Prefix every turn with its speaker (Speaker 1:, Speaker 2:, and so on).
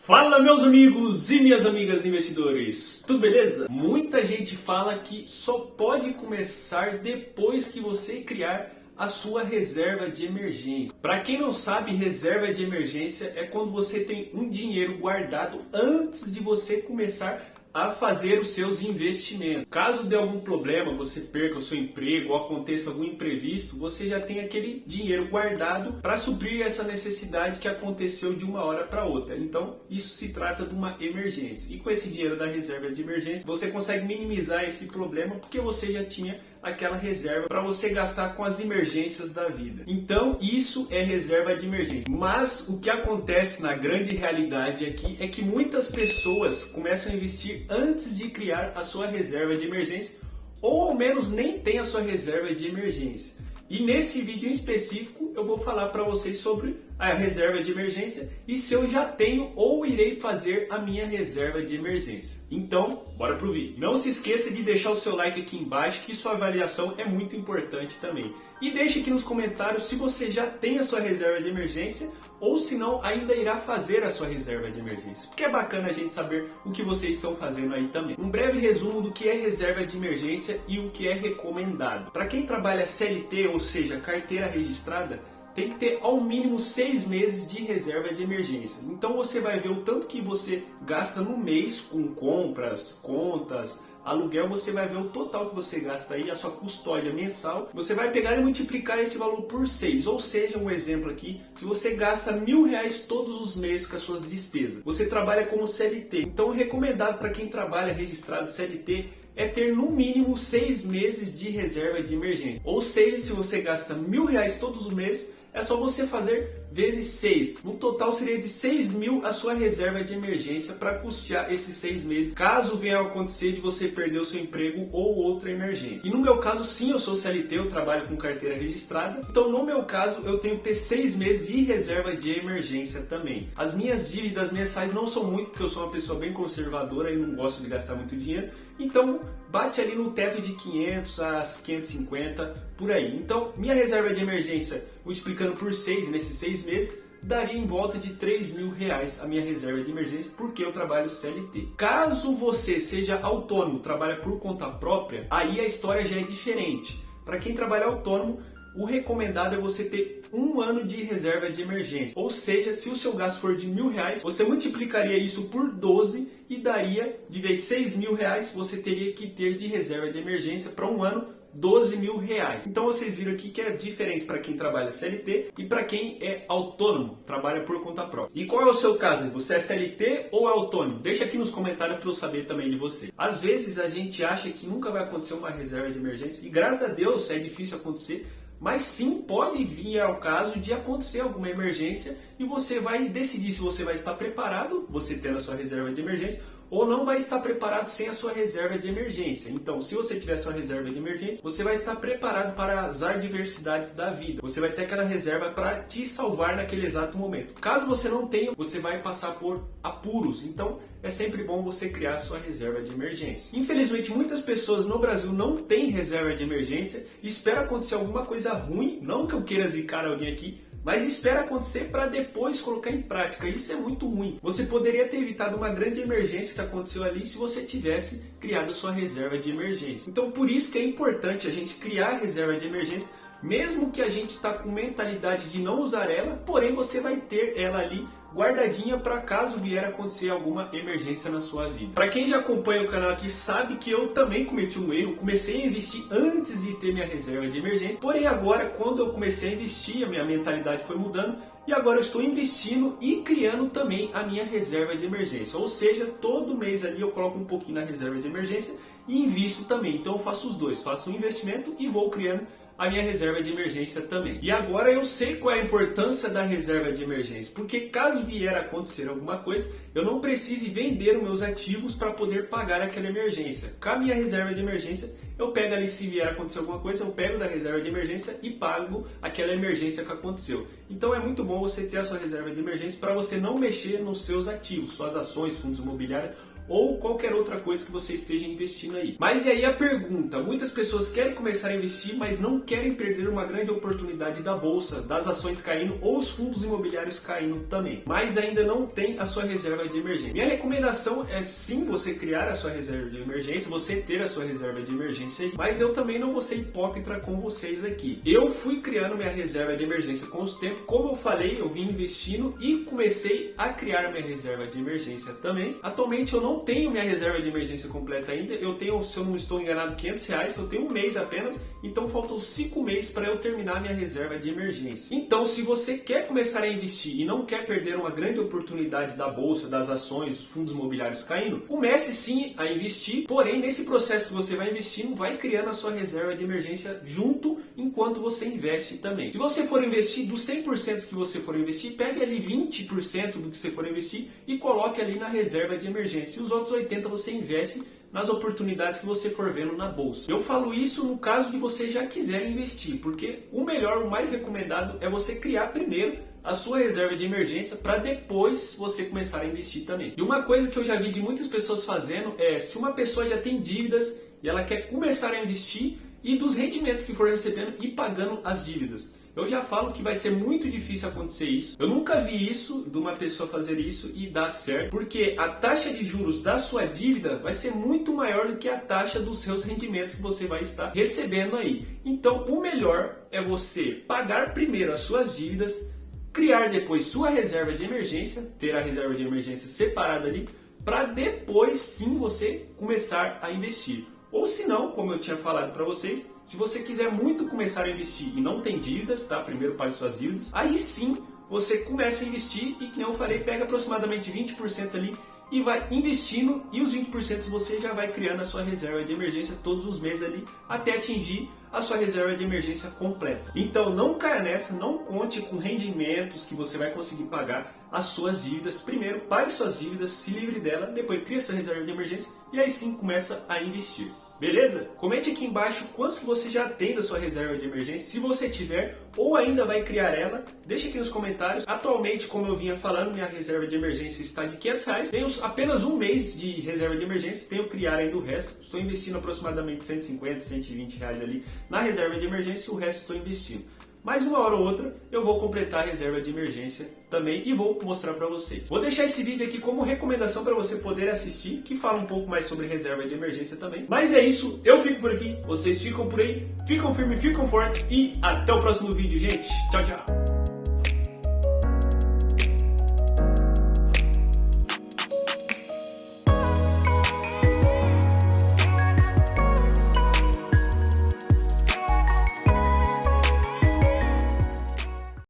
Speaker 1: Fala, meus amigos e minhas amigas investidores, tudo beleza? Muita gente fala que só pode começar depois que você criar a sua reserva de emergência. Para quem não sabe, reserva de emergência é quando você tem um dinheiro guardado antes de você começar a fazer os seus investimentos. Caso dê algum problema, você perca o seu emprego ou aconteça algum imprevisto, você já tem aquele dinheiro guardado para suprir essa necessidade que aconteceu de uma hora para outra. Então, isso se trata de uma emergência. E com esse dinheiro da reserva de emergência, você consegue minimizar esse problema porque você já tinha aquela reserva para você gastar com as emergências da vida. Então, isso é reserva de emergência. Mas o que acontece na grande realidade aqui é que muitas pessoas começam a investir antes de criar a sua reserva de emergência, ou ao menos nem tem a sua reserva de emergência. E nesse vídeo em específico eu vou falar para vocês sobre a reserva de emergência e se eu já tenho ou irei fazer a minha reserva de emergência. Então, bora pro vídeo. Não se esqueça de deixar o seu like aqui embaixo, que sua avaliação é muito importante também. E deixe aqui nos comentários se você já tem a sua reserva de emergência ou se não ainda irá fazer a sua reserva de emergência. Porque é bacana a gente saber o que vocês estão fazendo aí também. Um breve resumo do que é reserva de emergência e o que é recomendado. Para quem trabalha CLT, ou seja, carteira registrada, tem que ter ao mínimo 6 meses de reserva de emergência. Então você vai ver o tanto que você gasta no mês com compras, contas, aluguel, você vai ver o total que você gasta aí, a sua custódia mensal. Você vai pegar e multiplicar esse valor por 6. Ou seja, um exemplo aqui, se você gasta R$1.000 todos os meses com as suas despesas, você trabalha como CLT. Então, recomendado para quem trabalha registrado CLT é ter no mínimo 6 meses de reserva de emergência. Ou seja, se você gasta R$1.000 todos os meses, é só você fazer vezes 6. No total seria de 6.000 a sua reserva de emergência para custear esses 6 meses, caso venha a acontecer de você perder o seu emprego ou outra emergência. E no meu caso, sim, eu sou CLT, eu trabalho com carteira registrada. Então, no meu caso, eu tenho que ter 6 meses de reserva de emergência também. As minhas dívidas mensais não são muito, porque eu sou uma pessoa bem conservadora e não gosto de gastar muito dinheiro. Então, bate ali no teto de 500 a 550, por aí. Então, minha reserva de emergência, multiplicando por 6 nesses 6 meses, daria em volta de R$3.000 a minha reserva de emergência, porque eu trabalho CLT. Caso você seja autônomo, trabalha por conta própria, aí a história já é diferente. Para quem trabalha autônomo, o recomendado é você ter 1 ano de reserva de emergência. Ou seja, se o seu gasto for de R$1.000, você multiplicaria isso por 12 e daria, de vez R$6.000, você teria que ter de reserva de emergência para 1 ano, R$12.000. Então vocês viram aqui que é diferente para quem trabalha CLT e para quem é autônomo, trabalha por conta própria. E qual é o seu caso? Você é CLT ou é autônomo? Deixa aqui nos comentários para eu saber também de você. Às vezes a gente acha que nunca vai acontecer uma reserva de emergência e graças a Deus é difícil acontecer. Mas sim, pode vir ao caso de acontecer alguma emergência e você vai decidir se você vai estar preparado, você tendo a sua reserva de emergência, ou não vai estar preparado sem a sua reserva de emergência. Então, se você tiver sua reserva de emergência, você vai estar preparado para as adversidades da vida. Você vai ter aquela reserva para te salvar naquele exato momento. Caso você não tenha, você vai passar por apuros. Então, é sempre bom você criar a sua reserva de emergência. Infelizmente, muitas pessoas no Brasil não têm reserva de emergência e esperam acontecer alguma coisa ruim, não que eu queira zicar alguém aqui, mas espera acontecer para depois colocar em prática. Isso é muito ruim. Você poderia ter evitado uma grande emergência que aconteceu ali se você tivesse criado sua reserva de emergência. Então, por isso que é importante a gente criar a reserva de emergência, mesmo que a gente está com mentalidade de não usar ela, porém você vai ter ela ali guardadinha para caso vier a acontecer alguma emergência na sua vida. Para quem já acompanha o canal aqui sabe que eu também cometi um erro, comecei a investir antes de ter minha reserva de emergência, porém agora quando eu comecei a investir, a minha mentalidade foi mudando e agora eu estou investindo e criando também a minha reserva de emergência, ou seja, todo mês ali eu coloco um pouquinho na reserva de emergência e invisto também, então eu faço os dois, faço um investimento e vou criando a minha reserva de emergência também. E agora eu sei qual é a importância da reserva de emergência, porque caso vier a acontecer alguma coisa, eu não precise vender os meus ativos para poder pagar aquela emergência. Com a minha reserva de emergência, eu pego ali, se vier a acontecer alguma coisa, eu pego da reserva de emergência e pago aquela emergência que aconteceu. Então é muito bom você ter a sua reserva de emergência para você não mexer nos seus ativos, suas ações, fundos imobiliários ou qualquer outra coisa que você esteja investindo aí. Mas e aí a pergunta, muitas pessoas querem começar a investir, mas não querem perder uma grande oportunidade da bolsa, das ações caindo ou os fundos imobiliários caindo também, mas ainda não tem a sua reserva de emergência. Minha recomendação é sim você criar a sua reserva de emergência, você ter a sua reserva de emergência aí, mas eu também não vou ser hipócrita com vocês aqui. Eu fui criando minha reserva de emergência com os tempos, como eu falei, eu vim investindo e comecei a criar minha reserva de emergência também. Atualmente eu não tenho minha reserva de emergência completa ainda, eu tenho, se eu não estou enganado, R$500, eu tenho um mês apenas, então faltam 5 meses para eu terminar minha reserva de emergência. Então, se você quer começar a investir e não quer perder uma grande oportunidade da bolsa, das ações, dos fundos imobiliários caindo, comece sim a investir, porém nesse processo que você vai investindo, vai criando a sua reserva de emergência junto enquanto você investe também. Se você for investir, dos 100% que você for investir, pegue ali 20% do que você for investir e coloque ali na reserva de emergência. E os outros 80% você investe nas oportunidades que você for vendo na bolsa. Eu falo isso no caso de você já quiser investir, porque o melhor, o mais recomendado é você criar primeiro a sua reserva de emergência para depois você começar a investir também. E uma coisa que eu já vi de muitas pessoas fazendo é, se uma pessoa já tem dívidas e ela quer começar a investir e dos rendimentos que for recebendo e pagando as dívidas. Eu já falo que vai ser muito difícil acontecer isso. Eu nunca vi isso, de uma pessoa fazer isso e dar certo, porque a taxa de juros da sua dívida vai ser muito maior do que a taxa dos seus rendimentos que você vai estar recebendo aí. Então, o melhor é você pagar primeiro as suas dívidas, criar depois sua reserva de emergência, ter a reserva de emergência separada ali, para depois sim você começar a investir. Ou se não, como eu tinha falado para vocês, se você quiser muito começar a investir e não tem dívidas, tá? Primeiro pague suas dívidas, aí sim você começa a investir e, que nem eu falei, pega aproximadamente 20% ali e vai investindo, e os 20% você já vai criando a sua reserva de emergência todos os meses ali até atingir a sua reserva de emergência completa. Então não caia nessa, não conte com rendimentos que você vai conseguir pagar as suas dívidas. Primeiro pague suas dívidas, se livre dela, depois cria sua reserva de emergência e aí sim começa a investir. Beleza? Comente aqui embaixo quantos que você já tem da sua reserva de emergência, se você tiver, ou ainda vai criar ela. Deixa aqui nos comentários. Atualmente, como eu vinha falando, minha reserva de emergência está de R$500. Tenho apenas um mês de reserva de emergência, tenho que criar ainda o resto. Estou investindo aproximadamente R$150, R$120 ali na reserva de emergência e o resto estou investindo. Mas uma hora ou outra eu vou completar a reserva de emergência também e vou mostrar para vocês. Vou deixar esse vídeo aqui como recomendação para você poder assistir, que fala um pouco mais sobre reserva de emergência também. Mas é isso, eu fico por aqui, vocês ficam por aí, ficam firmes, ficam fortes e até o próximo vídeo, gente. Tchau, tchau.